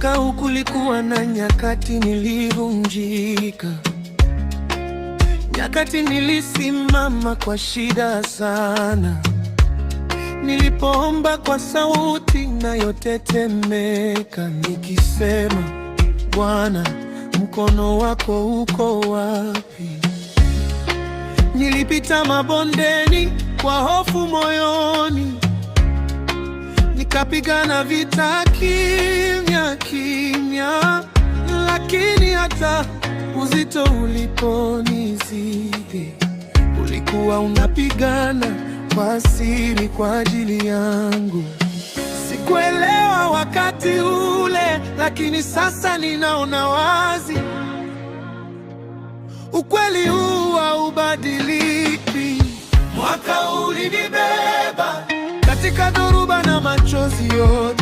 Mwaka huu kulikuwa na nyakati nilivunjika, nyakati nilisimama kwa shida sana, nilipoomba kwa sauti inayotetemeka nikisema, Bwana, mkono wako uko wapi? Nilipita mabondeni kwa hofu moyoni, nikapigana vita kimya kimya, lakini hata uzito uliponizidi, ulikuwa unapigana kwa siri kwa ajili yangu. Sikuelewa wakati ule, lakini sasa ninaona wazi, ukweli huu haubadiliki. Mwaka ulinibeba katika dhoruba na machozi yote,